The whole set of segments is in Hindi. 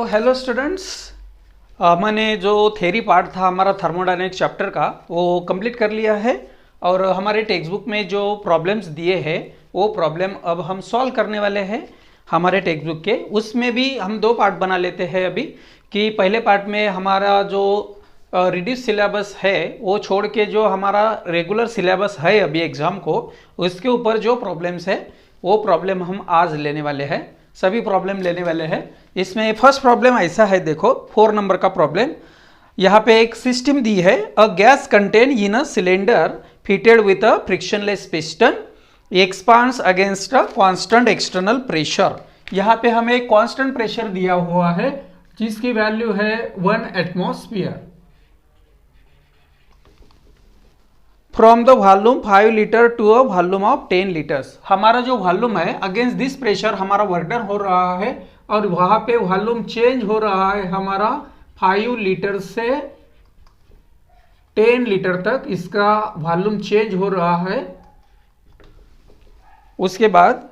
हेलो स्टूडेंट्स, मैंने जो थ्योरी पार्ट था हमारा थर्मोडायनेमिक्स चैप्टर का वो कंप्लीट कर लिया है। और हमारे टेक्स्ट बुक में जो प्रॉब्लम्स दिए हैं वो प्रॉब्लम अब हम सॉल्व करने वाले हैं हमारे टेक्स्ट बुक के। उसमें भी हम दो पार्ट बना लेते हैं अभी, कि पहले पार्ट में हमारा जो रिड्यूस सिलेबस है वो छोड़ के जो हमारा रेगुलर सिलेबस है अभी एग्ज़ाम को, उसके ऊपर जो प्रॉब्लम्स है वो प्रॉब्लम हम आज लेने वाले हैं। सभी प्रॉब्लम लेने वाले हैं। इसमें फर्स्ट प्रॉब्लम ऐसा है, देखो 4 नंबर का प्रॉब्लम। यहाँ पे एक सिस्टम दी है, a gas contain in a cylinder fitted with a frictionless piston expands against a constant external pressure. यहाँ पे हमें एक कांस्टेंट प्रेशर दिया हुआ है जिसकी वैल्यू है 1 atmosphere. From the volume 5 litre to a volume of 10 litres. हमारा जो वॉल्यूम है अगेंस्ट दिस प्रेशर हमारा वर्क डन हो रहा है और वहां पे वॉल्यूम चेंज हो रहा है हमारा 5 लीटर से 10 लीटर तक इसका वॉल्यूम चेंज हो रहा है। उसके बाद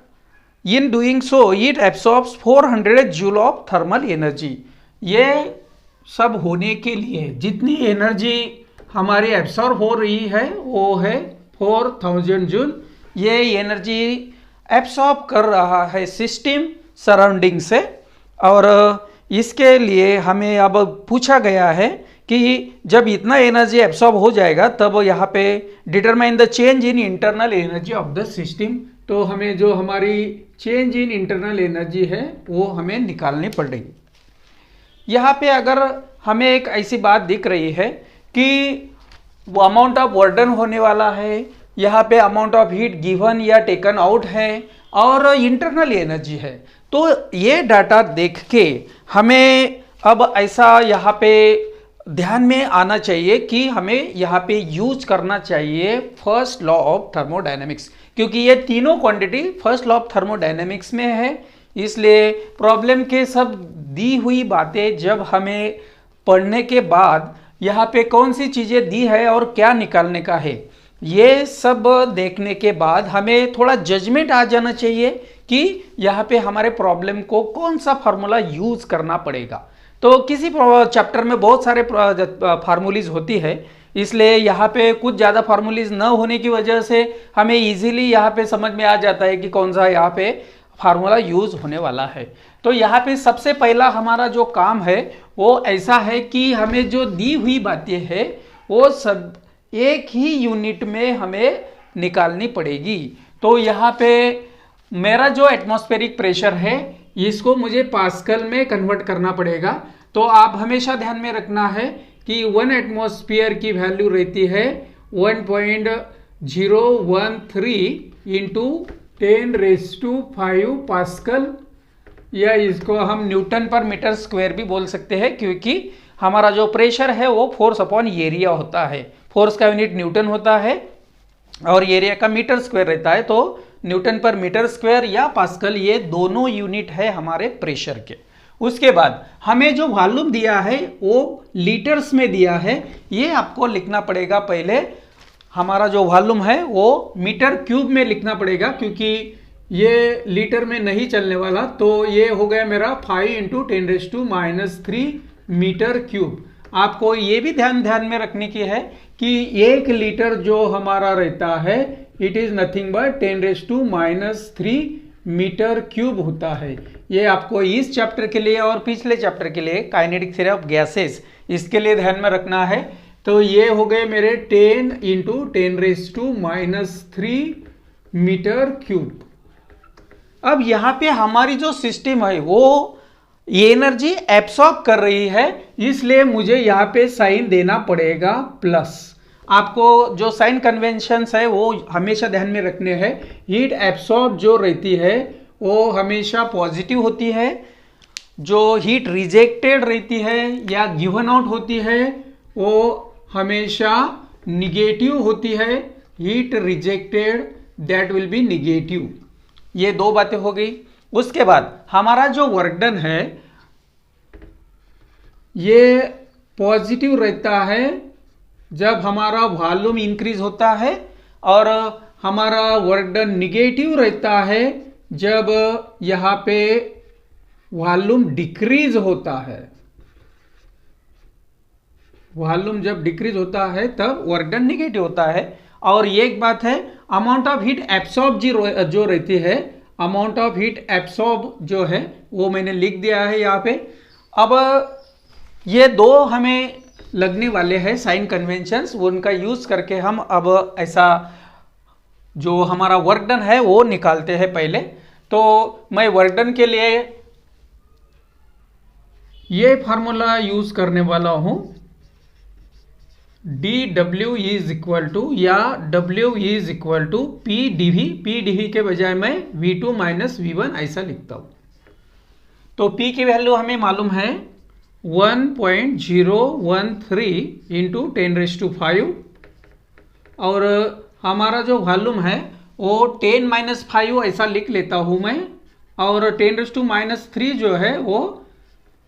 in doing so it absorbs 400 joule of thermal energy. ये सब होने के लिए जितनी एनर्जी हमारी एब्सॉर्ब हो रही है वो है 4000 जूल। ये एनर्जी एब्सॉर्ब कर रहा है सिस्टम सराउंडिंग से। और इसके लिए हमें अब पूछा गया है कि जब इतना एनर्जी एब्सॉर्ब हो जाएगा तब यहाँ पे determine the change in internal energy of the system. तो हमें जो हमारी चेंज इन इंटरनल एनर्जी है वो हमें निकालनी पड़ेगी। यहाँ पे अगर हमें एक ऐसी बात दिख रही है कि वो अमाउंट ऑफ वर्डन होने वाला है, यहाँ पे अमाउंट ऑफ हीट गिवन या टेकन आउट है और इंटरनल एनर्जी है। तो ये डाटा देख के हमें अब ऐसा यहाँ पे ध्यान में आना चाहिए कि हमें यहाँ पे यूज करना चाहिए फर्स्ट लॉ ऑफ थर्मोडायनेमिक्स, क्योंकि ये तीनों quantity first law of thermodynamics में है। इसलिए प्रॉब्लम के सब दी हुई बातें जब हमें पढ़ने के बाद यहाँ पे कौन सी चीज़ें दी है और क्या निकालने का है, ये सब देखने के बाद हमें थोड़ा जजमेंट आ जाना चाहिए कि यहाँ पे हमारे प्रॉब्लम को कौन सा फार्मूला यूज करना पड़ेगा। तो किसी चैप्टर में बहुत सारे फार्मूलीज होती है, इसलिए यहाँ पे कुछ ज़्यादा फार्मूलीज न होने की वजह से हमें इजीली यहाँ पे समझ में आ जाता है कि कौन सा यहाँ पे फार्मूला यूज होने वाला है। तो यहाँ पे सबसे पहला हमारा जो काम है वो ऐसा है कि हमें जो दी हुई बातें हैं वो सब एक ही यूनिट में हमें निकालनी पड़ेगी। तो यहाँ पे मेरा जो एटमॉस्फेरिक प्रेशर है इसको मुझे पास्कल में कन्वर्ट करना पड़ेगा। तो आप हमेशा ध्यान में रखना है कि 1 एटमॉस्फेयर की वैल्यू रहती है 1.013 इंटू 10⁵ पास्कल, या इसको हम न्यूटन पर मीटर स्क्वायर भी बोल सकते हैं, क्योंकि हमारा जो प्रेशर है वो फोर्स अपॉन एरिया होता है। फोर्स का यूनिट न्यूटन होता है और एरिया का मीटर स्क्वायर रहता है। तो न्यूटन पर मीटर स्क्वायर या पास्कल ये दोनों यूनिट है हमारे प्रेशर के। उसके बाद हमें जो वॉल्यूम दिया है वो लीटर्स में दिया है, ये आपको लिखना पड़ेगा। पहले हमारा जो वॉल्यूम है वो मीटर क्यूब में लिखना पड़ेगा, क्योंकि ये लीटर में नहीं चलने वाला। तो ये हो गया मेरा 5 इंटू 10⁻³ मीटर क्यूब। आपको ये भी ध्यान में रखने की है कि 1 लीटर जो हमारा रहता है it is nothing but 10⁻³ metre cube होता है। ये आपको इस चैप्टर के लिए और पिछले चैप्टर के लिए काइनेटिक थ्योरी ऑफ गैसेस, इसके लिए ध्यान में रखना है। तो ये हो गए मेरे 10 इंटू 10⁻³ मीटर क्यूब। अब यहाँ पे हमारी जो सिस्टम है वो एनर्जी एब्सॉर्ब कर रही है, इसलिए मुझे यहाँ पे साइन देना पड़ेगा प्लस। आपको जो साइन कन्वेंशंस है वो हमेशा ध्यान में रखने हैं। हीट एब्सॉर्ब जो रहती है वो हमेशा पॉजिटिव होती है, जो हीट रिजेक्टेड रहती है या गिवन आउट होती है वो हमेशा निगेटिव होती है। Heat rejected that will be negative. ये दो बातें हो गई। उसके बाद हमारा जो वर्क डन है ये पॉजिटिव रहता है जब हमारा वॉल्यूम इंक्रीज होता है, और हमारा वर्क डन निगेटिव रहता है जब यहाँ पे वॉल्यूम डिक्रीज होता है, वॉल्यूम जब डिक्रीज होता है तब वर्क डन निगेटिव होता है। और ये एक बात है, अमाउंट ऑफ हीट एब्सॉर्ब जो रहती है, अमाउंट ऑफ हीट एब्सॉर्ब जो है वो मैंने लिख दिया है यहाँ पे। अब ये दो हमें लगने वाले हैं साइन कन्वेंशंस, उनका यूज करके हम अब ऐसा जो हमारा वर्क डन है वो निकालते हैं पहले। तो मैं वर्क डन के लिए ये फार्मूला यूज करने वाला हूं, dW इज इक्वल टू, या W is equal to P dV के बजाय मैं V2 माइनस V1 ऐसा लिखता हूं। तो P की वैल्यू हमें मालूम है 1.013 इंटू 10⁵, और हमारा जो वॉल्यूम है वो 10-5 ऐसा लिख लेता हूं मैं, और 10⁻³ जो है वो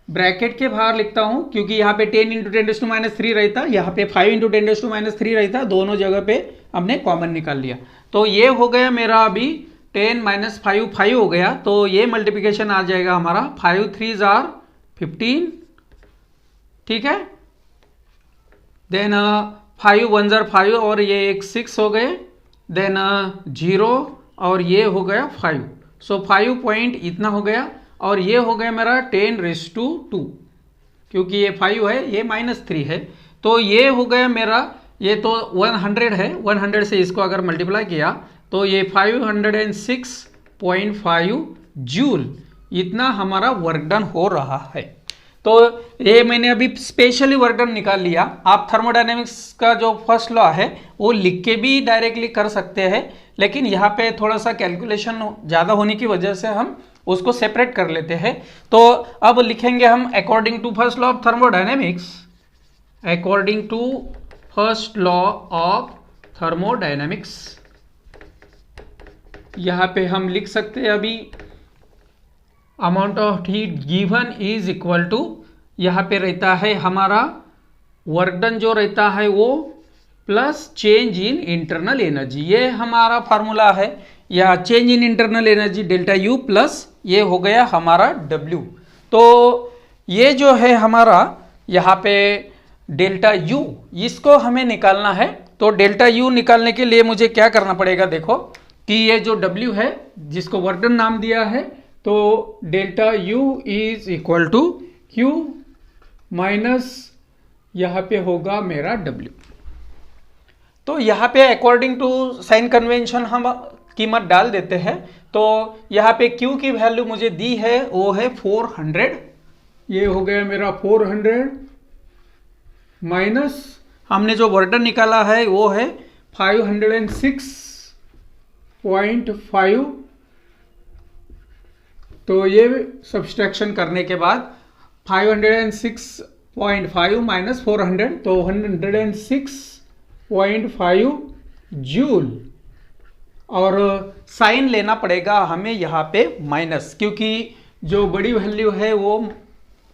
ब्रैकेट के बाहर लिखता हूं, क्योंकि यहाँ पे 10 इंटू 10⁻³ रहता, यहाँ पे 5 इंटू 10⁻³ रहता, दोनों जगह पे हमने कॉमन निकाल लिया। तो ये हो गया मेरा अभी 10 - 5 हो गया, तो ये मल्टीप्लिकेशन आ जाएगा हमारा 5 3 = 15, ठीक है। देन 5 1 = 5 और ये एक 6 हो गए, देन 0 और ये हो गया 5, सो 5 पॉइंट इतना हो गया, और ये हो गया मेरा 10⁻², क्योंकि ये 5 है, ये -3 है, तो ये हो गया मेरा, ये तो 100 है, 100 से इसको अगर मल्टीप्लाई किया तो ये 506.5 जूल इतना हमारा वर्क डन हो रहा है। तो ये मैंने अभी स्पेशली वर्क डन निकाल लिया। आप थर्मोडायनेमिक्स का जो फर्स्ट लॉ है वो लिख के भी डायरेक्टली कर सकते हैं, लेकिन यहाँ पे थोड़ा सा कैलकुलेशन ज़्यादा होने की वजह से हम उसको सेपरेट कर लेते हैं। तो अब लिखेंगे हम according to first law of thermodynamics, according to first law of thermodynamics, यहाँ पे हम लिख सकते हैं अभी amount of heat given is equal to, यहाँ पे रहता है हमारा वर्क डन जो रहता है वो plus change in internal energy, ये हमारा फार्मूला है, या change in internal energy ΔU plus ये हो गया हमारा W। तो ये जो है हमारा यहाँ पे ΔU, इसको हमें निकालना है। तो ΔU निकालने के लिए मुझे क्या करना पड़ेगा, देखो कि ये जो W है जिसको वर्क डन नाम दिया है, तो ΔU is equal to Q minus यहाँ पे होगा मेरा W। तो यहाँ पे अकॉर्डिंग टू साइन कन्वेंशन हम कीमत डाल देते हैं। तो यहाँ पे Q की वैल्यू मुझे दी है वो है 400, ये हो गया मेरा 400 माइनस हमने जो वर्क डन निकाला है वो है 506.5। तो ये सब्सट्रैक्शन करने के बाद 506.5 माइनस 400, तो 106.5 जूल, और साइन लेना पड़ेगा हमें यहाँ पे माइनस, क्योंकि जो बड़ी वैल्यू है वो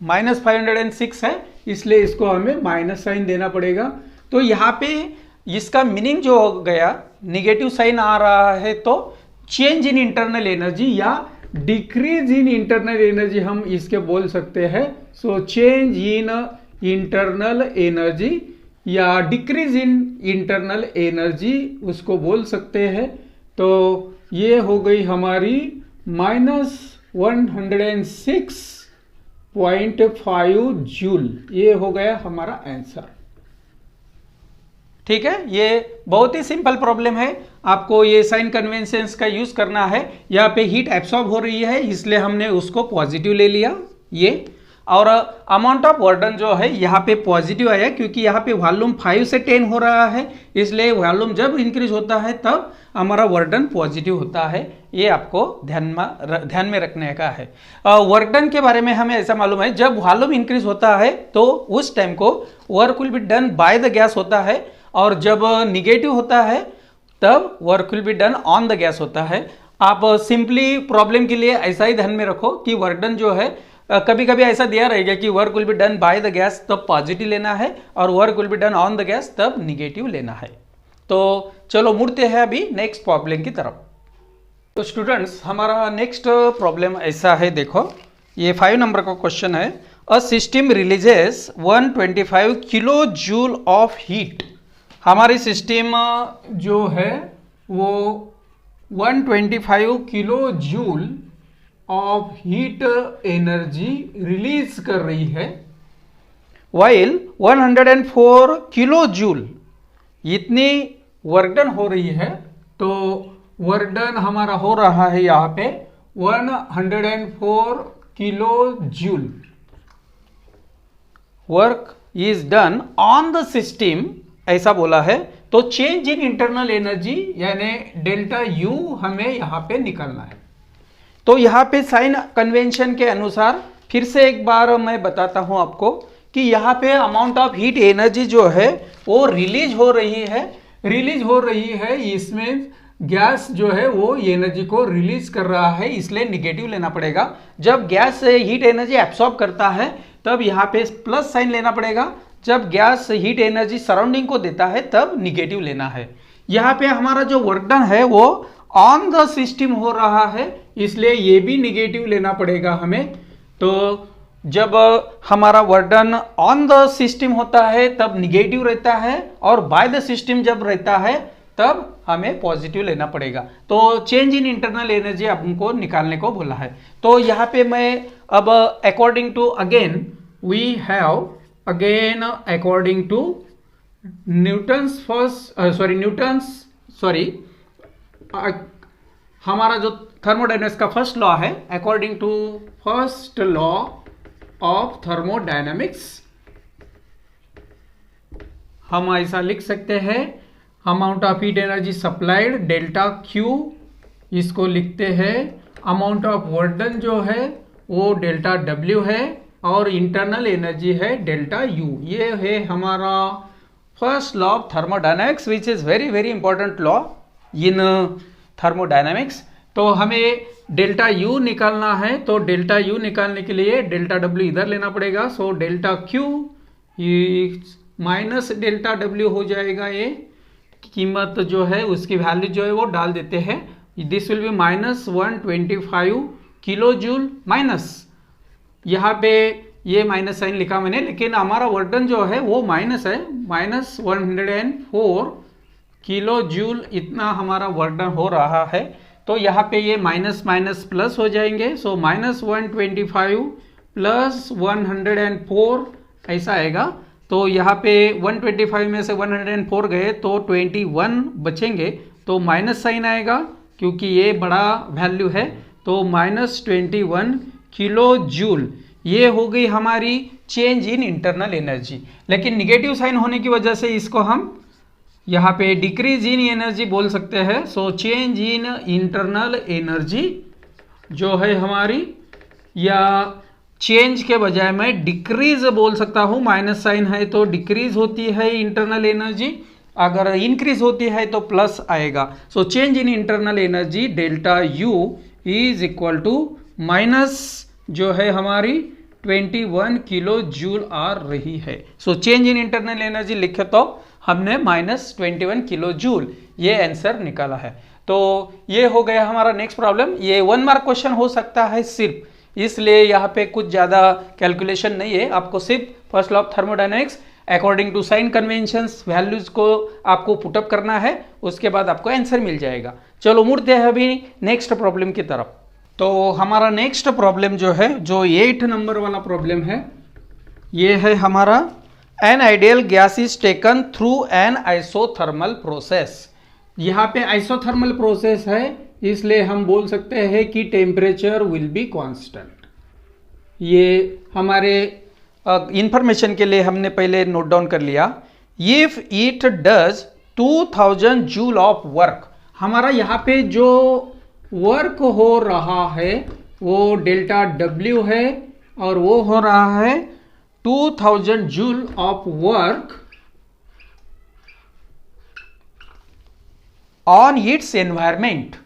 -506 है, इसलिए इसको हमें माइनस साइन देना पड़ेगा। तो यहाँ पे इसका मीनिंग जो हो गया, निगेटिव साइन आ रहा है, तो चेंज इन इंटरनल एनर्जी या डिक्रीज इन इंटरनल एनर्जी हम इसके बोल सकते हैं। सो चेंज इन इंटरनल एनर्जी या डिक्रीज इन इंटरनल एनर्जी उसको बोल सकते हैं। तो ये हो गई हमारी -106.5 जूल, ये हो गया हमारा आंसर। ठीक है, ये बहुत ही सिंपल प्रॉब्लम है, आपको ये साइन कन्वेंशंस का यूज करना है। यहाँ पे हीट एब्सॉर्ब हो रही है इसलिए हमने उसको पॉजिटिव ले लिया ये, और अमाउंट ऑफ वर्क डन जो है यहाँ पे पॉजिटिव आया, क्योंकि यहाँ पे वॉल्यूम 5 से 10 हो रहा है, इसलिए वॉल्यूम जब इंक्रीज होता है तब हमारा वर्क डन पॉजिटिव होता है। ये आपको ध्यान में रखने का है। वर्क डन के बारे में हमें ऐसा मालूम है, जब वॉल्यूम इंक्रीज होता है तो उस टाइम को work will be done by the gas होता है, और जब निगेटिव होता है तब work will be done on the gas होता है। आप सिंपली प्रॉब्लम के लिए ऐसा ही ध्यान में रखो कि वर्क डन जो है कभी कभी ऐसा दिया रहेगा कि work will be done by the gas तब पॉजिटिव लेना है, और work will be done on the gas तब निगेटिव लेना है। तो चलो मुड़ते हैं अभी नेक्स्ट प्रॉब्लम की तरफ। तो स्टूडेंट्स, हमारा नेक्स्ट प्रॉब्लम ऐसा है, देखो ये 5 नंबर का क्वेश्चन है। A system releases 125 kilo joule of heat. हमारी सिस्टम जो है वो 125 kilo joule of heat energy release कर रही है, वाइल 104 किलो जूल इतनी वर्क डन हो रही है। तो वर्क डन हमारा हो रहा है यहां पे 104 kilo joule work is done on the system, ऐसा बोला है। तो चेंज इन इंटरनल एनर्जी यानी डेल्टा यू हमें यहां पे निकालना है। तो यहां पे साइन कन्वेंशन के अनुसार फिर से एक बार मैं बताता हूं आपको कि यहां पे अमाउंट ऑफ हीट एनर्जी जो है वो रिलीज हो रही है। इसमें गैस जो है वो एनर्जी को रिलीज कर रहा है, इसलिए निगेटिव लेना पड़ेगा। जब गैस हीट एनर्जी एब्सॉर्ब करता है तब यहाँ पे प्लस साइन लेना पड़ेगा। जब गैस हीट एनर्जी सराउंडिंग को देता है तब निगेटिव लेना है। यहाँ पे हमारा जो वर्क डन है वो ऑन द सिस्टम हो रहा है, इसलिए ये भी निगेटिव लेना पड़ेगा हमें। तो जब हमारा work done on the system होता है तब निगेटिव रहता है, और बाय द सिस्टम जब रहता है तब हमें पॉजिटिव लेना पड़ेगा। तो चेंज इन इंटरनल एनर्जी हमको निकालने को बोला है। तो यहाँ पे मैं अब according to again we have again according to हमारा जो थर्मोडायनेमिक्स का फर्स्ट लॉ है, according to first law of thermodynamics हम ऐसा लिख सकते हैं, amount of heat energy supplied delta Q, इसको लिखते हैं। अमाउंट ऑफ वर्क डन जो है वो डेल्टा डब्ल्यू है, और इंटरनल एनर्जी है डेल्टा यू। ये है हमारा first law of thermodynamics which is very very important law in thermodynamics. तो हमें डेल्टा यू निकालना है, तो डेल्टा यू निकालने के लिए डेल्टा डब्ल्यू इधर लेना पड़ेगा। So delta Q minus delta W हो जाएगा। ये कीमत जो है उसकी वैल्यू जो है वो डाल देते हैं। This will be minus 125 kilo joule minus, यहाँ पे ये माइनस साइन लिखा मैंने, लेकिन हमारा वर्क डन जो है वो माइनस है, माइनस 104 किलो जूल इतना हमारा वर्क डन हो रहा है। तो यहाँ पे ये माइनस माइनस प्लस हो जाएंगे। सो माइनस 125 प्लस 104 ऐसा आएगा। तो यहाँ पे 125 में से 104 गए तो 21 बचेंगे, तो माइनस साइन आएगा क्योंकि ये बड़ा वैल्यू है। तो माइनस 21 किलो जूल ये हो गई हमारी चेंज इन इंटरनल एनर्जी। लेकिन निगेटिव साइन होने की वजह से इसको हम यहाँ पे डिक्रीज इन एनर्जी बोल सकते हैं। सो चेंज इन इंटरनल एनर्जी जो है हमारी, या चेंज के बजाय मैं डिक्रीज बोल सकता हूं, माइनस साइन है तो डिक्रीज होती है इंटरनल एनर्जी, अगर इंक्रीज होती है तो प्लस आएगा। So change in internal energy delta U is equal to minus जो है हमारी 21 किलो जूल आ रही है। So change in internal energy लिखे तो हमने माइनस 21 किलो जूल ये आंसर निकाला है। तो ये हो गया हमारा नेक्स्ट प्रॉब्लम। ये 1 मार्क क्वेश्चन हो सकता है सिर्फ, इसलिए यहाँ पे कुछ ज़्यादा कैलकुलेशन नहीं है। आपको सिर्फ first law of thermodynamics according to sign conventions values को आपको पुटअप करना है, उसके बाद आपको आंसर मिल जाएगा। चलो मुड़ते हैं अभी नेक्स्ट प्रॉब्लम की तरफ। तो हमारा नेक्स्ट प्रॉब्लम जो है, जो 8 नंबर वाला प्रॉब्लम है, ये है हमारा an ideal gas is taken through an isothermal process. यहाँ पे आइसोथर्मल प्रोसेस है, इसलिए हम बोल सकते हैं कि टेम्परेचर विल बी कांस्टेंट। ये हमारे इंफॉर्मेशन के लिए हमने पहले नोट डाउन कर लिया। If it does 2000 joule of work, हमारा यहाँ पे जो वर्क हो रहा है वो डेल्टा डब्ल्यू है, और वो हो रहा है 2000 joule of work on its environment.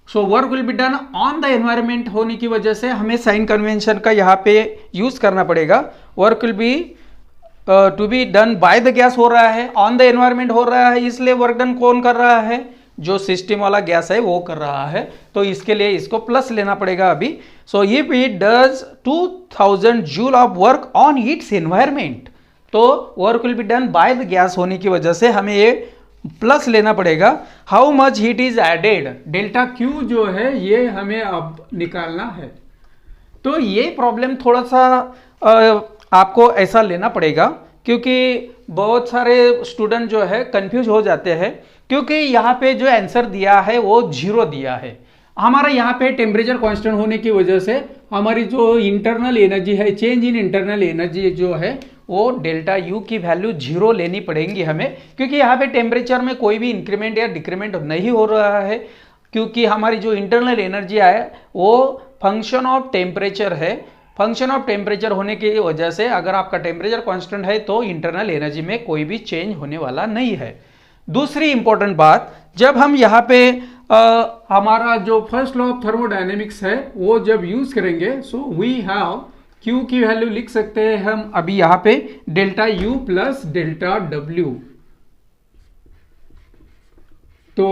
So work will be done on the environment होने की वजह से हमें साइन कन्वेंशन का यहाँ पे यूज करना पड़ेगा। Work will be to be done by the gas हो रहा है, ऑन द एनवायरमेंट हो रहा है, इसलिए वर्क डन कौन कर रहा है, जो सिस्टम वाला गैस है वो कर रहा है, तो इसके लिए इसको प्लस लेना पड़ेगा अभी। So if it does 2000 joule of work on its environment, तो work will be done by the gas होने की वजह से हमें ये प्लस लेना पड़ेगा। How much heat is added, delta Q जो है ये हमें अब निकालना है। तो ये प्रॉब्लम थोड़ा सा आपको ऐसा लेना पड़ेगा, क्योंकि बहुत सारे स्टूडेंट जो है कंफ्यूज हो जाते हैं, क्योंकि यहाँ पे जो आंसर दिया है वो 0 दिया है। हमारा यहाँ पे टेम्परेचर कांस्टेंट होने की वजह से हमारी जो इंटरनल एनर्जी है, चेंज इन इंटरनल एनर्जी जो है वो डेल्टा यू की वैल्यू 0 लेनी पड़ेगी हमें, क्योंकि यहाँ पे टेम्परेचर में कोई भी इंक्रीमेंट या डिक्रीमेंट नहीं हो रहा है, क्योंकि हमारी जो इंटरनल एनर्जी है वो फंक्शन ऑफ टेम्परेचर है। फंक्शन ऑफ टेम्परेचर होने की वजह से अगर आपका टेम्परेचर कांस्टेंट है तो इंटरनल एनर्जी में कोई भी चेंज होने वाला नहीं है। दूसरी इंपॉर्टेंट बात, जब हम यहाँ पे हमारा जो फर्स्ट लॉ ऑफ थर्मोडायनेमिक्स है वो जब यूज करेंगे, सो वी हैव Q की वैल्यू लिख सकते हैं हम अभी यहाँ पे delta U plus delta W। तो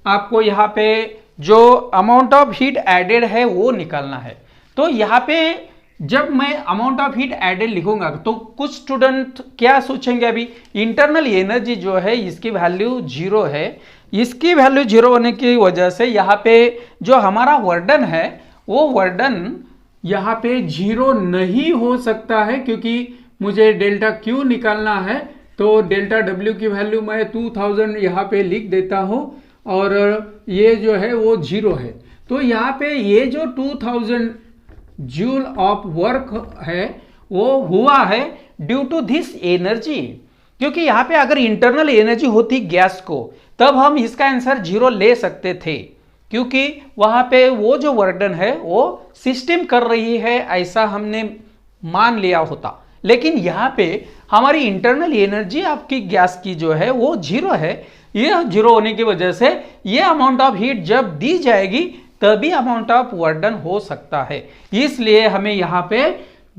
आपको यहाँ पे जो अमाउंट ऑफ हीट एडेड है वो निकालना है। तो यहाँ पे जब मैं अमाउंट ऑफ हीट एडेड लिखूंगा तो कुछ स्टूडेंट क्या सोचेंगे, अभी इंटरनल एनर्जी जो है इसकी वैल्यू 0 है, इसकी वैल्यू 0 होने की वजह से यहाँ पे जो हमारा वर्डन है वो वर्डन यहाँ पे 0 नहीं हो सकता है, क्योंकि मुझे डेल्टा क्यू निकालना है। तो डेल्टा डब्ल्यू की वैल्यू मैं 2000 यहाँ पे लिख देता हूँ और ये जो है वो 0 है। तो यहाँ पे ये जो 2000 जूल ऑफ वर्क है वो हुआ है ड्यू टू दिस एनर्जी, क्योंकि यहाँ पे अगर इंटरनल एनर्जी होती गैस को तब हम इसका आंसर 0 ले सकते थे, क्योंकि वहां पे वो जो वर्डन है वो सिस्टम कर रही है ऐसा हमने मान लिया होता। लेकिन यहाँ पे हमारी इंटरनल एनर्जी आपकी गैस की जो है वो 0 है। ये 0 होने की वजह से ये अमाउंट ऑफ हीट जब दी जाएगी तभी अमाउंट ऑफ वर्डन हो सकता है। इसलिए हमें यहाँ पे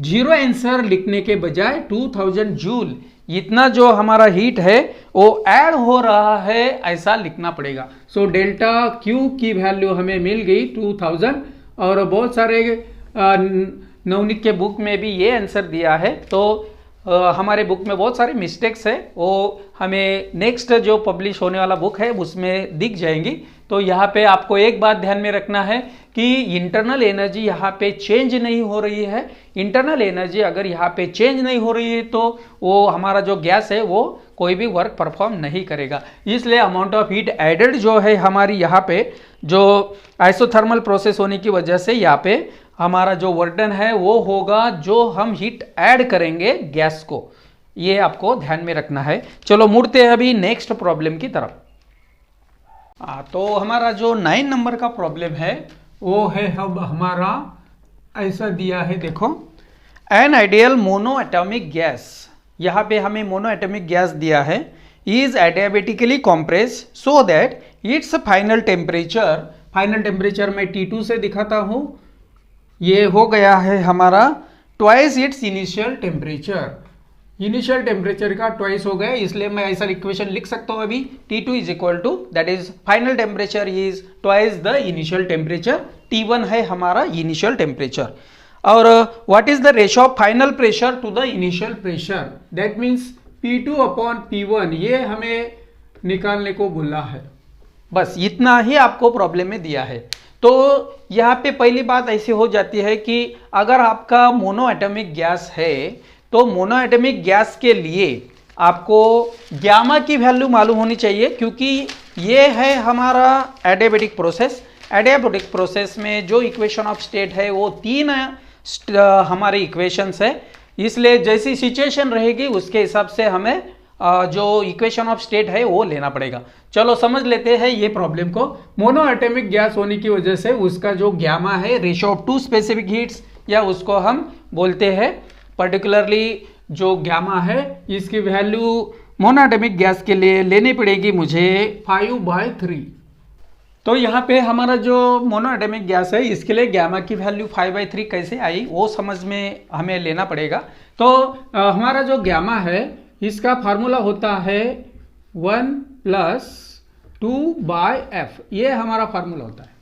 0 आंसर लिखने के बजाय 2000 जूल इतना जो हमारा हीट है वो ऐड हो रहा है ऐसा लिखना पड़ेगा। सो डेल्टा क्यू की वैल्यू हमें मिल गई 2000, और बहुत सारे नवनीत के बुक में भी ये आंसर दिया है। तो हमारे बुक में बहुत सारे मिस्टेक्स है, वो हमें नेक्स्ट जो पब्लिश होने वाला बुक है उसमें दिख जाएंगी। तो यहाँ पे आपको एक बात ध्यान में रखना है कि इंटरनल एनर्जी यहाँ पे चेंज नहीं हो रही है। इंटरनल एनर्जी अगर यहाँ पे चेंज नहीं हो रही है तो वो हमारा जो गैस है वो कोई भी वर्क परफॉर्म नहीं करेगा। इसलिए अमाउंट ऑफ हीट एडेड जो है हमारी यहाँ पे जो आइसोथर्मल प्रोसेस होने की वजह से यहाँ पे हमारा जो वर्डन है वो होगा जो हम हीट ऐड करेंगे गैस को, ये आपको ध्यान में रखना है। चलो मुड़ते हैं अभी नेक्स्ट प्रॉब्लम की तरफ। तो हमारा जो 9 नंबर का प्रॉब्लम है वो है अब हमारा ऐसा दिया है, देखो an ideal mono atomic gas, यहाँ पे हमें मोनो एटॉमिक गैस दिया है, is adiabatically compress so that it's final temperature मैं T2 से दिखाता हूँ, ये हो गया है हमारा twice its initial temperature. Initial temperature का ट्वाइस हो गया, इसलिए मैं ऐसा इक्वेशन लिख सकता हूं अभी T2 is equal to that is final temperature is twice the initial temperature, T1 है हमारा इनिशियल टेम्परेचर। और what is the ratio of final pressure to the initial pressure, that means P2 upon P1, ये हमें निकालने को बोला है। बस इतना ही आपको प्रॉब्लम में दिया है। तो यहाँ पे पहली बात ऐसी हो जाती है कि अगर आपका मोनो एटॉमिक गैस है तो मोनो एटॉमिक गैस के लिए आपको गामा की वैल्यू मालूम होनी चाहिए, क्योंकि ये है हमारा एडियाबेटिक प्रोसेस। एडियाबेटिक प्रोसेस में जो इक्वेशन ऑफ स्टेट है वो 3 हमारे इक्वेशंस है, इसलिए जैसी सिचुएशन रहेगी उसके हिसाब से हमें जो इक्वेशन ऑफ स्टेट है वो लेना पड़ेगा। चलो समझ लेते हैं ये प्रॉब्लम को। मोनो एटॉमिक गैस होने की वजह से उसका जो गामा है रेशियो ऑफ 2 स्पेसिफिक हीट्स, या उसको हम बोलते हैं पर्टिकुलरली जो गामा है इसकी वैल्यू मोनो एटॉमिक गैस के लिए लेनी पड़ेगी मुझे 5/3। तो यहाँ पे हमारा जो मोनो एटॉमिक गैस है इसके लिए गामा की वैल्यू 5/3 कैसे आई वो समझ में हमें लेना पड़ेगा। तो हमारा जो गामा है इसका फार्मूला होता है 1 + 2/f, ये हमारा फार्मूला होता है।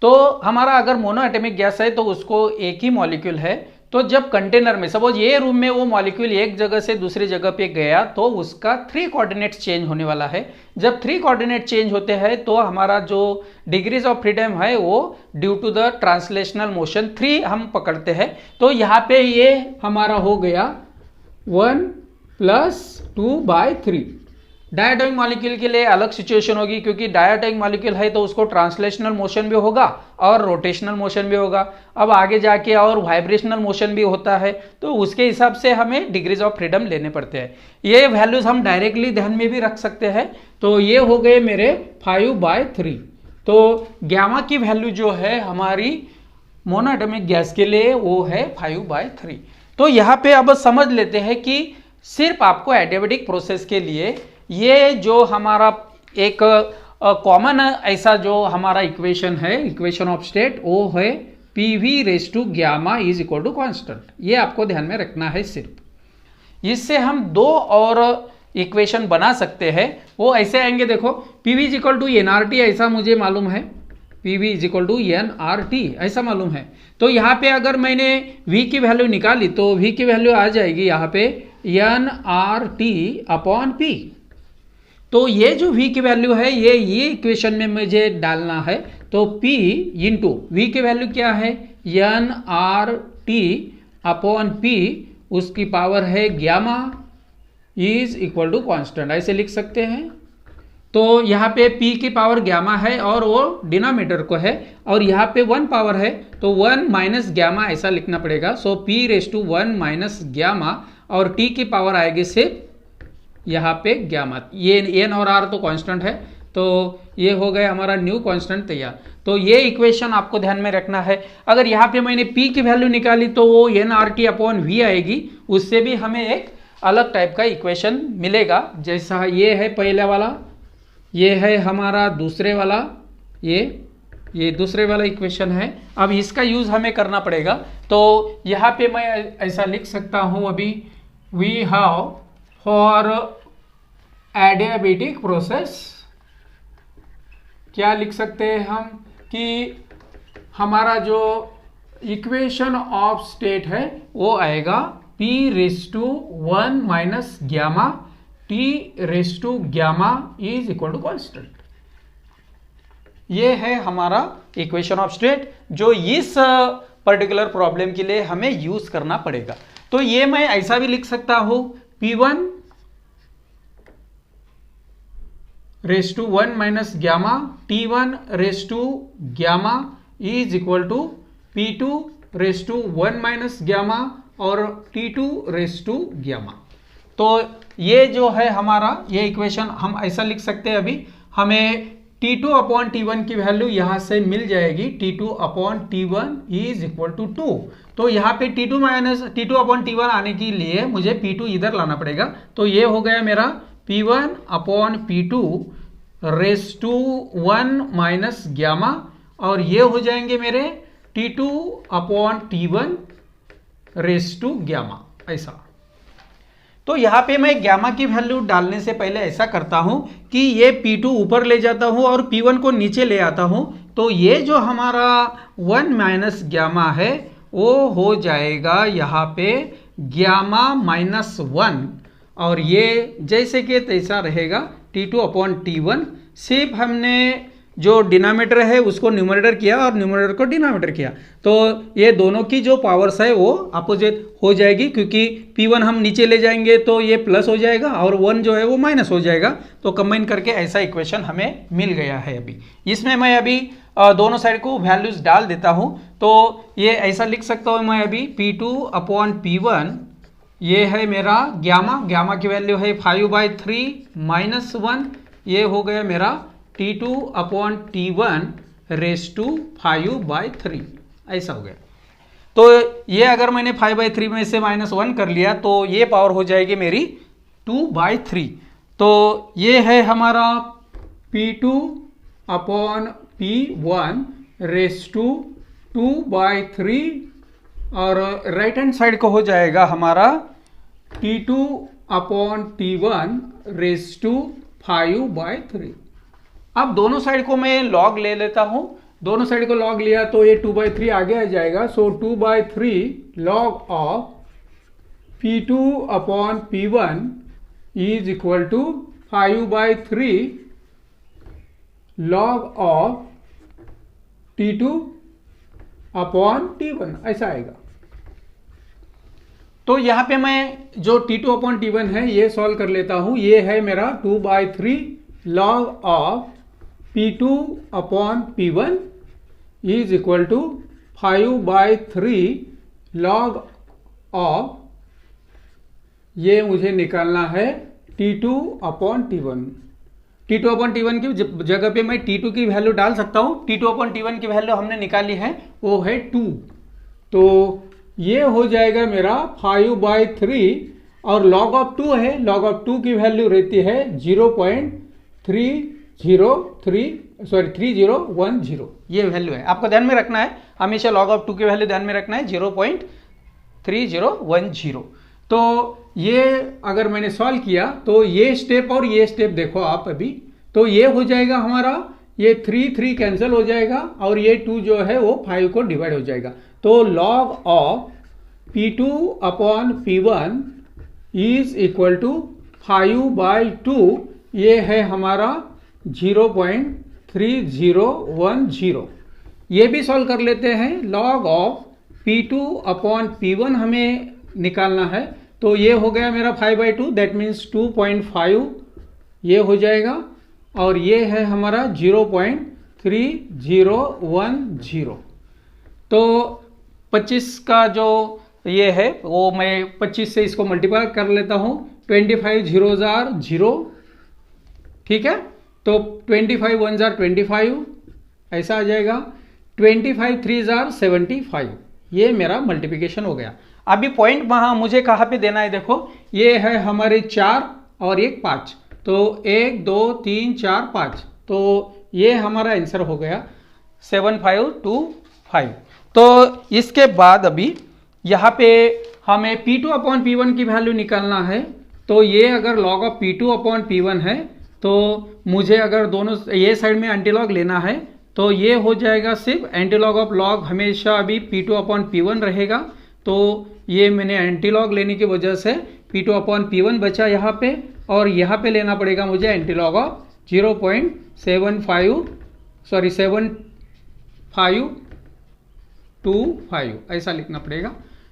तो हमारा अगर मोनो एटॉमिक गैस है तो उसको एक ही मॉलिक्यूल है, तो जब कंटेनर में सपोज ये रूम में वो मॉलिक्यूल एक जगह से दूसरी जगह पे गया तो उसका 3 कोऑर्डिनेट्स चेंज होने वाला है। जब 3 कोऑर्डिनेट चेंज होते हैं तो हमारा जो डिग्रीज ऑफ फ्रीडम है वो due to the translational motion 3 हम पकड़ते हैं। तो यहाँ पे ये हमारा हो गया 1 + 2/3। डायटोमिक मॉलिक्यूल के लिए अलग सिचुएशन होगी, क्योंकि डायटोमिक मॉलिक्यूल है तो उसको ट्रांसलेशनल मोशन भी होगा और रोटेशनल मोशन भी होगा। अब आगे जाके और वाइब्रेशनल मोशन भी होता है, तो उसके हिसाब से हमें डिग्रीज ऑफ फ्रीडम लेने पड़ते हैं। ये वैल्यूज हम डायरेक्टली ध्यान में भी रख सकते हैं। तो ये हो गए मेरे 5/3। तो गामा की वैल्यू जो है हमारी मोनोएटॉमिक गैस के लिए वो है 5/3। तो यहाँ पे अब समझ लेते हैं कि सिर्फ आपको एडियाबेटिक प्रोसेस के लिए ये जो हमारा एक कॉमन ऐसा जो हमारा इक्वेशन है, इक्वेशन ऑफ स्टेट, वो है PV⁻γ = कांस्टेंट। ये आपको ध्यान में रखना है सिर्फ। इससे हम 2 और इक्वेशन बना सकते हैं। वो ऐसे आएंगे, देखो PV = nRT ऐसा मुझे मालूम है, PV = nRT ऐसा मालूम है। तो यहाँ पे अगर मैंने V की वैल्यू निकाली तो V की वैल्यू आ जाएगी यहाँ पे nRT/P। तो ये जो V की वैल्यू है ये इक्वेशन में मुझे डालना है। तो P इंटू V की वैल्यू क्या है nRT/P, उसकी पावर है गामा = कांस्टेंट, ऐसे लिख सकते हैं। तो यहाँ पे P की पावर गामा है और वो डिनोमिनेटर को है, और यहाँ पे 1 पावर है तो 1 - गामा ऐसा लिखना पड़ेगा। सो P⁻1 - गामा और T की पावर आएगी सिर्फ यहाँ पे गामा। ये n और r तो कांस्टेंट है, तो ये हो गया हमारा न्यू कांस्टेंट तैयार। तो ये इक्वेशन आपको ध्यान में रखना है। अगर यहाँ पे मैंने P की वैल्यू निकाली तो वो nRT/V आएगी, उससे भी हमें एक अलग टाइप का इक्वेशन मिलेगा। जैसा ये है पहले वाला, ये है हमारा दूसरे वाला, ये दूसरे वाला इक्वेशन है। अब इसका यूज हमें करना पड़ेगा। तो यहाँ पे मैं ऐसा लिख सकता हूँ अभी, we have for adiabatic process, क्या लिख सकते हैं हम कि हमारा जो इक्वेशन ऑफ स्टेट है वो आएगा P⁻1 - गामा T⁻γ = कांस्टेंट। ये है हमारा इक्वेशन ऑफ स्टेट जो इस पर्टिकुलर प्रॉब्लम के लिए हमें यूज करना पड़ेगा। तो ये मैं ऐसा भी लिख सकता हूं P1⁻1 - gamma T1⁻γ P2⁻1 - gamma और T2⁻γ। तो ये जो है हमारा ये इक्वेशन हम ऐसा लिख सकते हैं। अभी हमें T2/T1 की वैल्यू यहां से मिल जाएगी, T2/T1 = 2। तो यहाँ पे T2/T1 आने के लिए मुझे P2 इधर लाना पड़ेगा। तो ये हो गया मेरा P1/P2⁻1 - गामा, और ये हो जाएंगे मेरे T2/T1⁻γ ऐसा। तो यहाँ पे मैं गामा की वैल्यू डालने से पहले ऐसा करता हूं कि ये P2 ऊपर ले जाता हूं और P1 को नीचे ले आता हूं। तो ये जो हमारा 1 - गामा है वो हो जाएगा यहाँ पे गामा-1, और ये जैसे कि तैसा रहेगा T2/T1। सिर्फ हमने जो डिनोमिनेटर है उसको न्यूमरेटर किया और न्यूमरेटर को डिनोमिनेटर किया, तो ये दोनों की जो पावर्स है वो अपोजिट हो जाएगी, क्योंकि P1 हम नीचे ले जाएंगे तो ये प्लस हो जाएगा और 1 जो है वो माइनस हो जाएगा। तो कंबाइन करके ऐसा इक्वेशन हमें मिल गया है। अभी इसमें मैं अभी दोनों साइड को वैल्यूज डाल देता हूं। तो ये ऐसा लिख सकता हूं मैं अभी P2/P1, ये है मेरा गामा की वैल्यू है 5/3 - 1, ये हो गया मेरा T2/T1 5/3 ऐसा हो गया। तो ये अगर मैंने 5/3 में से -1 कर लिया तो ये पावर हो जाएगी मेरी 2/3। तो ये है हमारा P2/P1 2/3, और राइट हैंड साइड को हो जाएगा हमारा T2/T1 5/3। अब दोनों साइड को मैं लॉग ले लेता हूं, दोनों साइड को लॉग लिया तो ये 2/3 आगे आ जाएगा। So 2/3 log of P2/P1 is equal to 5/3 log of T2/T1 ऐसा आएगा। तो यहां पे मैं जो T2/T1 है ये सॉल्व कर लेता हूं। ये है मेरा 2/3 log of P2/P1 is equal to 5/3 log of, ये मुझे निकालना है T2/T1। T2/T1 की जगह पे मैं T2 की वैल्यू डाल सकता हूं। T2/T1 की वैल्यू हमने निकाली है, वो है 2। तो ये हो जाएगा मेरा 5/3 और log ऑफ 2 है, log ऑफ 2 की वैल्यू रहती है 3010, ये वैल्यू है। आपको ध्यान में रखना है, हमेशा log ऑफ 2 की वैल्यू ध्यान में रखना है 0.3010। तो ये अगर मैंने सॉल्व किया तो ये स्टेप और ये स्टेप देखो आप अभी, तो ये हो जाएगा हमारा, ये 3 कैंसिल हो जाएगा और ये 2 जो है वो 5 को डिवाइड हो जाएगा। तो log of P2/P1 is equal to 5/2, ये है हमारा 0.3010। ये भी सॉल्व कर लेते हैं। log ऑफ P2/P1 हमें निकालना है, तो ये हो गया मेरा 5/2, दैट मीन्स 2.5 ये हो जाएगा और ये है हमारा 0.3010। तो 25 का जो ये है वो मैं 25 से इसको मल्टीप्लाई कर लेता हूं। 25 0 जार 0, ठीक है। तो 25 1 जार 25 ऐसा आ जाएगा। 25 3 जार 75, ये मेरा मल्टीप्लिकेशन हो गया। अभी पॉइंट वहां मुझे कहां पे देना है, देखो ये है हमारे 4 और एक 5, तो 1 2 3 4 5, तो ये हमारा आंसर हो गया 7525। तो इसके बाद अभी यहाँ पे हमें P2/P1 की वैल्यू निकालना है। तो ये अगर log ऑफ P2/P1 है तो मुझे अगर दोनों ये साइड में एंटीलॉग लेना है तो ये हो जाएगा सिर्फ एंटीलॉग ऑफ लॉग, हमेशा अभी P2/P1 रहेगा। तो ये मैंने एंटीलॉग लेने की वजह से P2/P1 बचा यहाँ पे, और यहाँ पे लेना पड़ेगा मुझे एंटीलॉग ऑफ 0.7525 ऐसा लिखना पड़ेगा।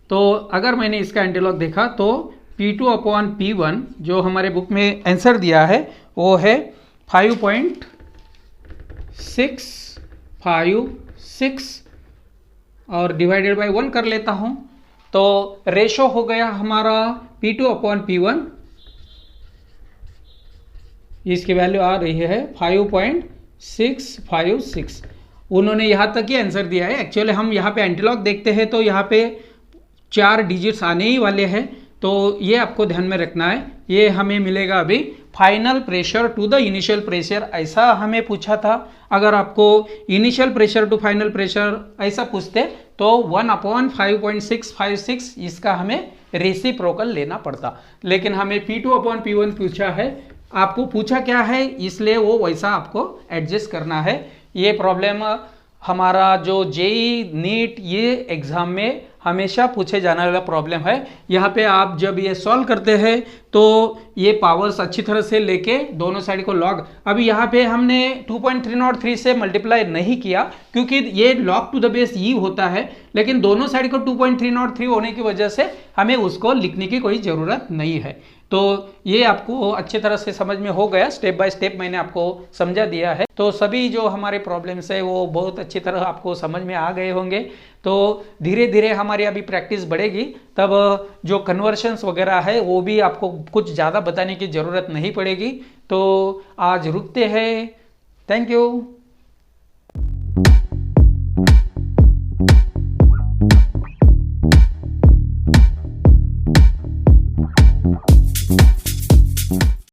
तो अगर मैंने इसका एंटीलॉग देखा तो P2/P1 जो हमारे बुक में आंसर दिया है वो है 5.656 और डिवाइडेड बाय 1 कर लेता हूं, तो रेशो हो गया हमारा P2/P1, इसकी वैल्यू आ रही है 5.656। उन्होंने यहां तक ही आंसर दिया है। एक्चुअली हम यहाँ पे एंटीलॉग देखते हैं तो यहाँ पे 4 डिजिट्स आने ही वाले हैं, तो ये आपको ध्यान में रखना है। ये हमें मिलेगा अभी final pressure to the initial pressure, ऐसा हमें पूछा था। अगर आपको initial pressure to final pressure ऐसा पूछते तो 1/5.656 इसका हमें रेसिप्रोकल लेना पड़ता, लेकिन हमें P2/P1 पूछा है। आपको पूछा क्या है इसलिए वो वैसा आपको एडजस्ट करना है। ये प्रॉब्लम हमारा जो जेई नीट ये एग्जाम में हमेशा पूछे जाने वाला प्रॉब्लम है। यहाँ पे आप जब ये सॉल्व करते हैं तो ये पावर्स अच्छी तरह से लेके दोनों साइड को लॉग, अभी यहाँ पे हमने 2.303 से मल्टीप्लाई नहीं किया क्योंकि ये लॉग टू द बेस ई होता है, लेकिन दोनों साइड को 2.303 होने की वजह से हमें उसको लिखने की कोई ज़रूरत नहीं है। तो ये आपको अच्छी तरह से समझ में हो गया, स्टेप बाय स्टेप मैंने आपको समझा दिया है। तो सभी जो हमारे प्रॉब्लम्स है वो बहुत अच्छी तरह आपको समझ में आ गए होंगे। तो धीरे धीरे हमारी अभी प्रैक्टिस बढ़ेगी, तब जो कन्वर्शंस वगैरह है वो भी आपको कुछ ज़्यादा बताने की ज़रूरत नहीं पड़ेगी। तो आज रुकते हैं, थैंक यू।